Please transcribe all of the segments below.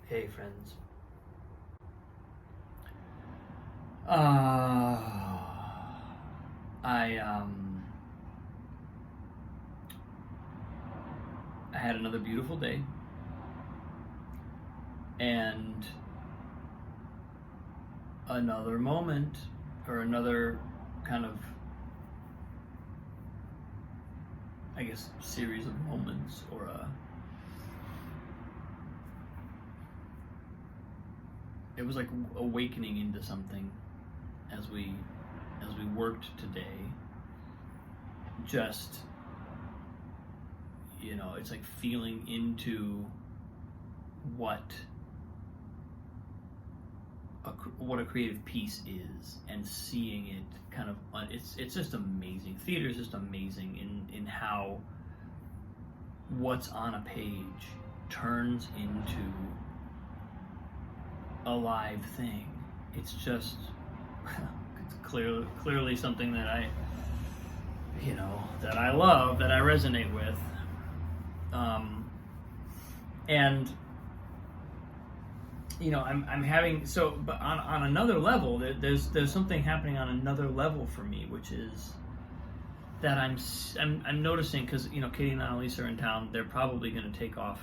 Hey friends. Uh, I I had another beautiful day, and another moment, or another kind of, I guess, series of moments, or it was like awakening into something as we worked today. Just, it's like feeling into what what a creative piece is, and seeing it kind of it's just amazing. Theater is just amazing in how what's on a page turns into a live thing. It's just it's clearly something that I love, that I resonate with, and I'm having but on another level, there's something happening on another level for me, which is that I'm noticing, because Katie and Annalise are in town. They're probably going to take off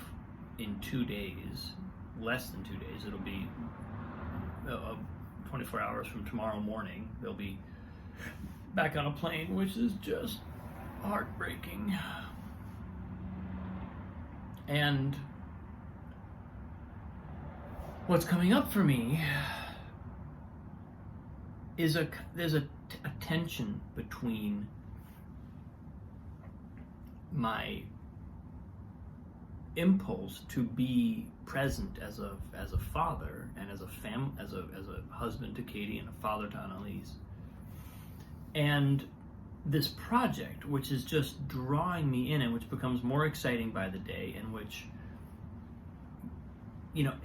in 2 days, less than 2 days. It'll be 24 hours from tomorrow morning. They'll be back on a plane, which is just heartbreaking. And what's coming up for me is there's a tension between my impulse to be present as a father, and as a husband to Katie, and a father to Annalise, and this project, which is just drawing me in, and which becomes more exciting by the day, and which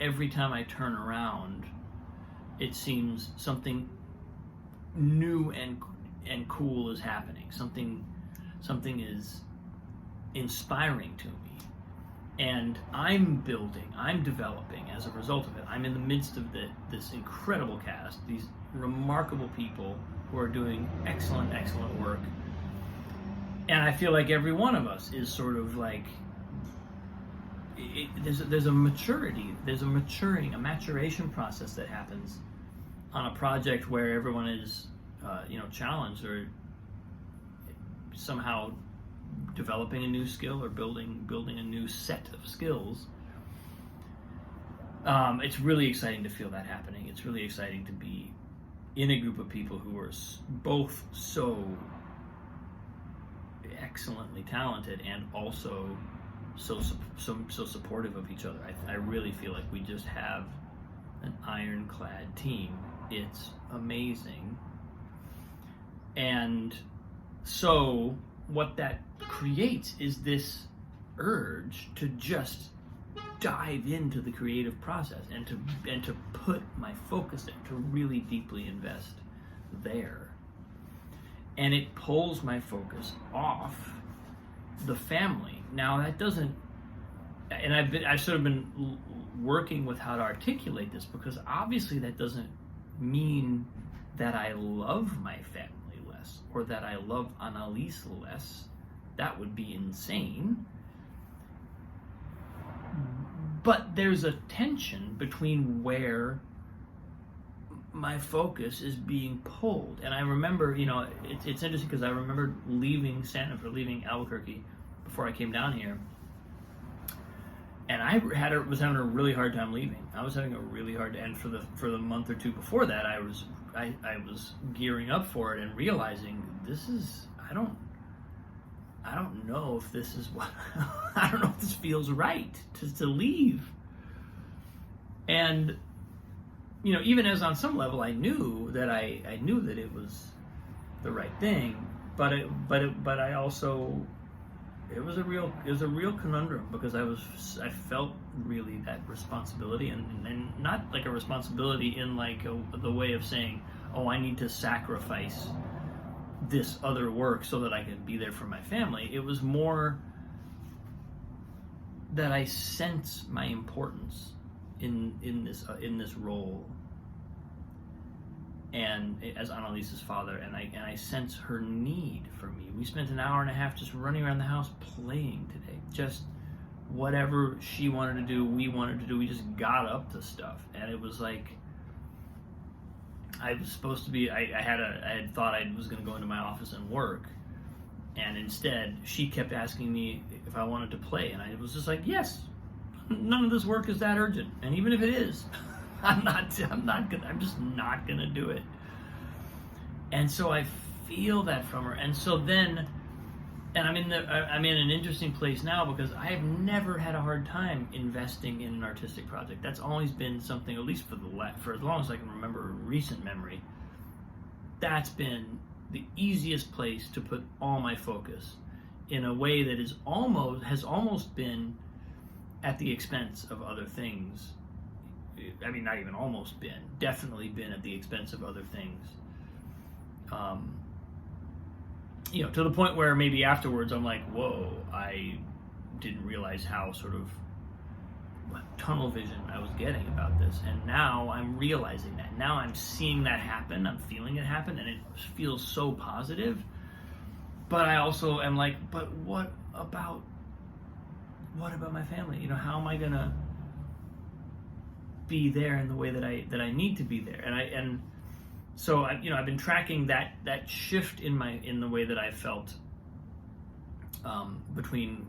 every time I turn around, it seems something new and cool is happening. Something is inspiring to me. And I'm developing as a result of it. I'm in the midst of this incredible cast, these remarkable people who are doing excellent work. And I feel like every one of us is sort of like, there's a maturity, there's a maturation process that happens on a project where everyone is, challenged, or somehow developing a new skill, or building a new set of skills. It's really exciting to feel that happening. It's really exciting to be in a group of people who are both so excellently talented, and also so supportive of each other. I really feel like we just have an ironclad team. It's amazing. And so what that creates is this urge to just dive into the creative process, and to put my focus in, to really deeply invest there. And it pulls my focus off the family. Now that doesn't, and I've sort of been working with how to articulate this, because obviously that doesn't mean that I love my family less, or that I love Annalise less. That would be insane. But there's a tension between where my focus is being pulled. And I remember, it's interesting, because I remember leaving Albuquerque before I came down here, and I was having a really hard time leaving. I was having a really hard, and for the month or two before that, I was gearing up for it, and realizing I don't know if this is what I don't know if this feels right to leave. And even as on some level I knew that it was the right thing, but I also, it was a real conundrum, because I felt really that responsibility, and not like a responsibility in like the way of saying, oh, I need to sacrifice this other work so that I can be there for my family. It was more that I sense my importance in this role, and as Annalise's father, and I sense her need for me. We spent an hour and a half just running around the house playing today. Just whatever she wanted to do, we wanted to do. We just got up to stuff, and it was like I was supposed to be. I had thought I was going to go into my office and work, and instead she kept asking me if I wanted to play, and I was just like, yes. None of this work is that urgent, and even if it is, I'm just not gonna do it. And so I feel that from her, and so then, and I'm in an interesting place now because I have never had a hard time investing in an artistic project. That's always been something, at least for as long as I can remember recent memory. That's been the easiest place to put all my focus in a way that has almost been at the expense of other things. I mean, not even almost been, definitely been at the expense of other things. To the point where maybe afterwards I'm like, whoa, I didn't realize how sort of tunnel vision I was getting about this. And now I'm realizing that. Now I'm seeing that happen. I'm feeling it happen, and it feels so positive. But I also am like, but what about my family? How am I gonna be there in the way that I need to be there? And so I've been tracking that shift in the way that I felt between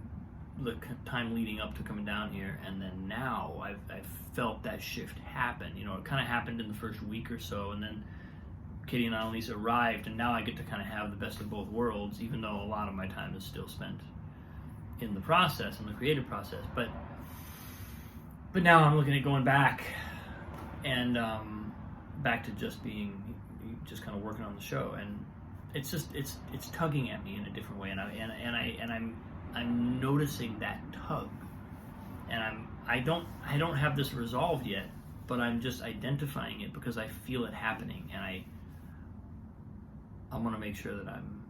the time leading up to coming down here, and then now I've felt that shift happen. It kind of happened in the first week or so, and then Katie and Annalise arrived, and now I get to kind of have the best of both worlds, even though a lot of my time is still spent in the process, in the creative process, but now I'm looking at going back and back to just kind of working on the show, and it's tugging at me in a different way, and I'm noticing that tug, and I don't have this resolved yet, but I'm just identifying it because I feel it happening, and I want to make sure that I'm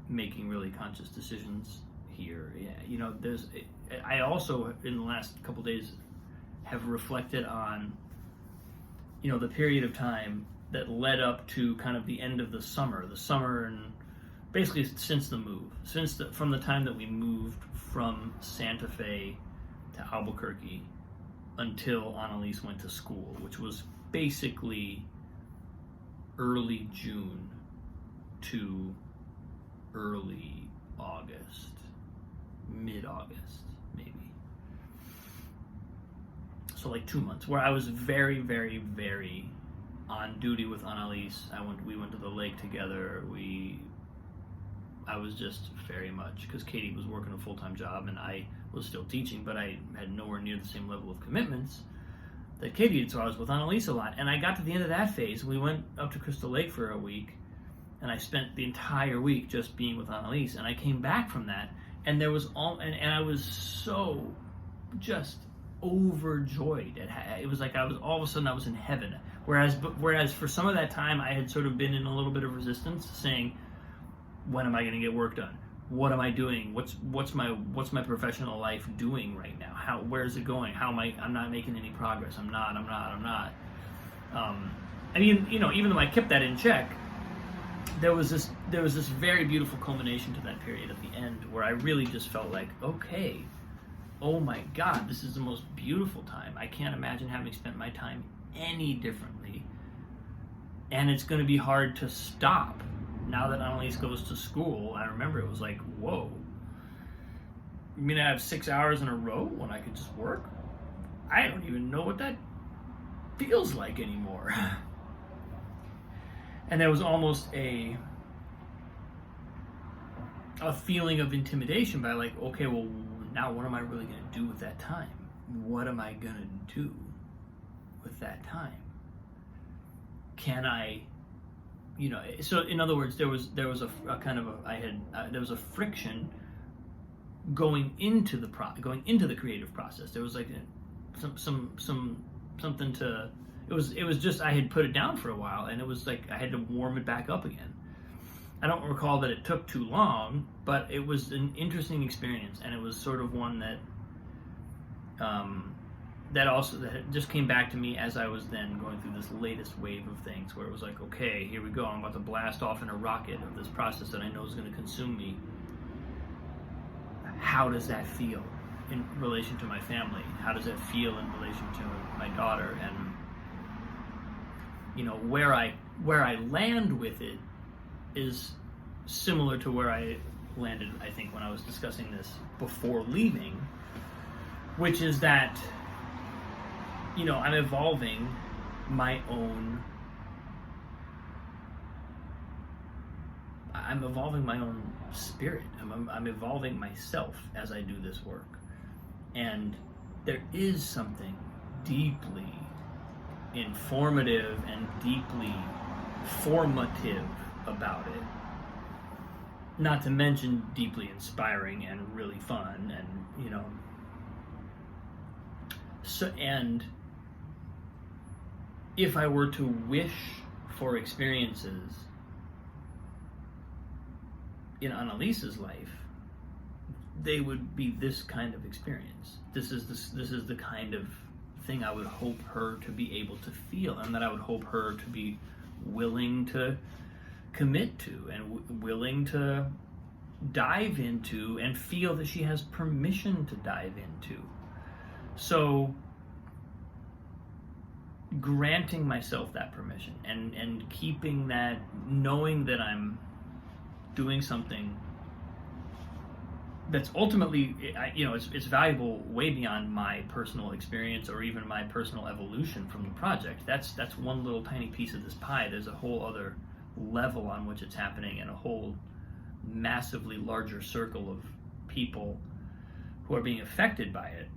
making really conscious decisions here. I also in the last couple days have reflected on the period of time that led up to kind of the end of the summer, and basically since the move, from the time that we moved from Santa Fe to Albuquerque until Annalise went to school, which was basically early June to early August. Mid-August, maybe. So like 2 months, where I was very, very, very on duty with Annalise. We went to the lake together. I was just very much, because Katie was working a full-time job and I was still teaching, but I had nowhere near the same level of commitments that Katie did, so I was with Annalise a lot. And I got to the end of that phase. We went up to Crystal Lake for a week, and I spent the entire week just being with Annalise. And I came back from that, and there was and I was so just overjoyed. It was like all of a sudden I was in heaven. Whereas for some of that time I had sort of been in a little bit of resistance, saying, when am I going to get work done? What am I doing? What's my professional life doing right now? Where is it going? I'm not making any progress. I'm not. Even though I kept that in check, there was this very beautiful culmination to that period at the end where I really just felt like, okay, oh my God, this is the most beautiful time. I can't imagine having spent my time any differently. And it's going to be hard to stop. Now that Annalise goes to school, I remember it was like, whoa. You mean I have 6 hours in a row when I could just work? I don't even know what that feels like anymore. And there was almost a feeling of intimidation by like, okay, well, now what am I really going to do with that time? What am I going to do with that time? Can I, so in other words, there was a kind of there was a friction going into the creative process. There was like something to, it was just, I had put it down for a while, and it was like I had to warm it back up again. I don't recall that it took too long, but it was an interesting experience, and it was sort of one that that just came back to me as I was then going through this latest wave of things, where it was like, okay, here we go, I'm about to blast off in a rocket of this process that I know is going to consume me. How does that feel in relation to my family? How does that feel in relation to my daughter? And where I land with it is similar to where I landed, I think, when I was discussing this before leaving, which is that I'm evolving my own spirit. I'm evolving myself as I do this work. And there is something deeply informative and deeply formative about it. Not to mention deeply inspiring and really fun, and and if I were to wish for experiences in Annalise's life, they would be this kind of experience. This is the kind of thing I would hope her to be able to feel, and that I would hope her to be willing to commit to, and willing to dive into, and feel that she has permission to dive into. So granting myself that permission, and keeping that, knowing that I'm doing something that's ultimately, it's valuable way beyond my personal experience or even my personal evolution from the project. That's one little tiny piece of this pie. There's a whole other level on which it's happening, and a whole massively larger circle of people who are being affected by it.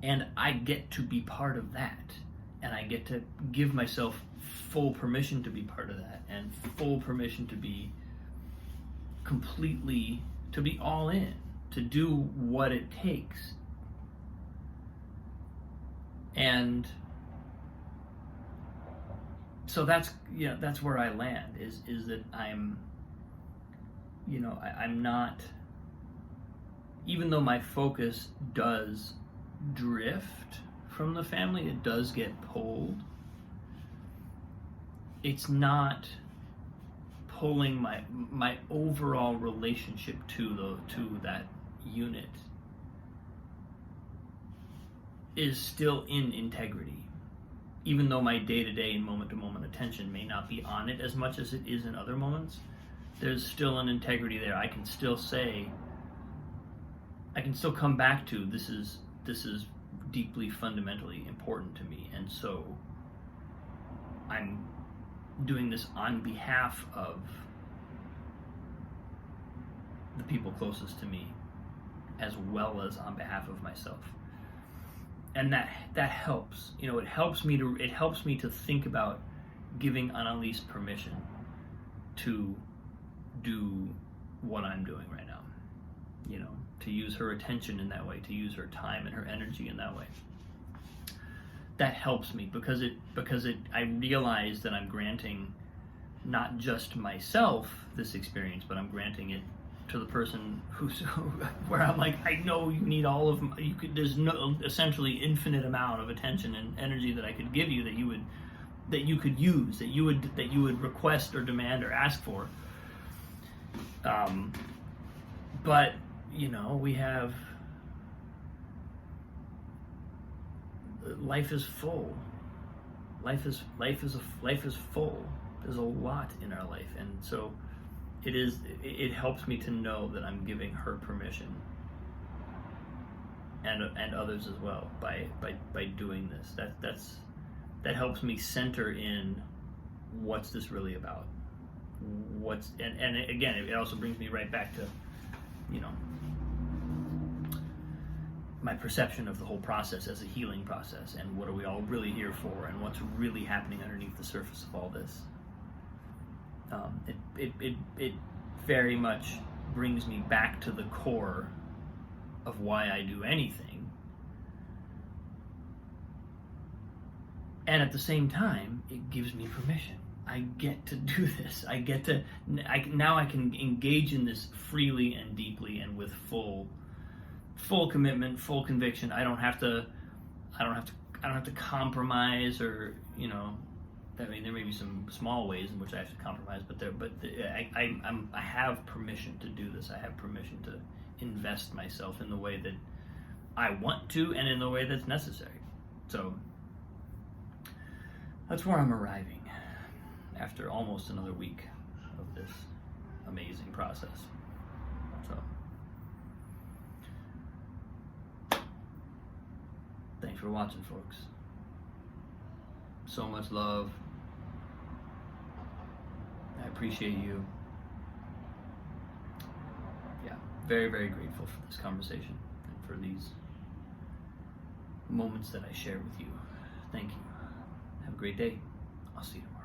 And I get to be part of that, and I get to give myself full permission to be part of that, and full permission to be all in, to do what it takes. And so that's where I land, is that I'm not, even though my focus does drift from the family, it does get pulled, it's not pulling my overall relationship to that unit is still in integrity. Even though my day-to-day and moment-to-moment attention may not be on it as much as it is in other moments, there's still an integrity there. I can still come back to, this is deeply fundamentally important to me, and so I'm doing this on behalf of the people closest to me, as well as on behalf of myself. And that helps. It helps me to think about giving Annalise permission to do what I'm doing right now. To use her attention in that way, to use her time and her energy in that way. That helps me because I realize that I'm granting not just myself this experience, but I'm granting it to the person where I'm like, I know you need all of there's no essentially infinite amount of attention and energy that I could give you, that you could use, that you would request or demand or ask for. But we have, life is full. Life is full. There's a lot in our life, and so it helps me to know that I'm giving her permission, and others as well, by doing this. That helps me center in what's this really about. And again, it also brings me right back to my perception of the whole process as a healing process, and what are we all really here for, and what's really happening underneath the surface of all this. It very much brings me back to the core of why I do anything, and at the same time, it gives me permission. I get to do this. Now I can engage in this freely and deeply and with full commitment, full conviction. I don't have to I don't have to compromise, or I mean, there may be some small ways in which I have to compromise, I have permission to do this. I have permission to invest myself in the way that I want to and in the way that's necessary. So that's where I'm arriving after almost another week of this amazing process. So thanks for watching, folks. So much love. I appreciate you. Yeah, very, very grateful for this conversation and for these moments that I share with you. Thank you. Have a great day. I'll see you tomorrow.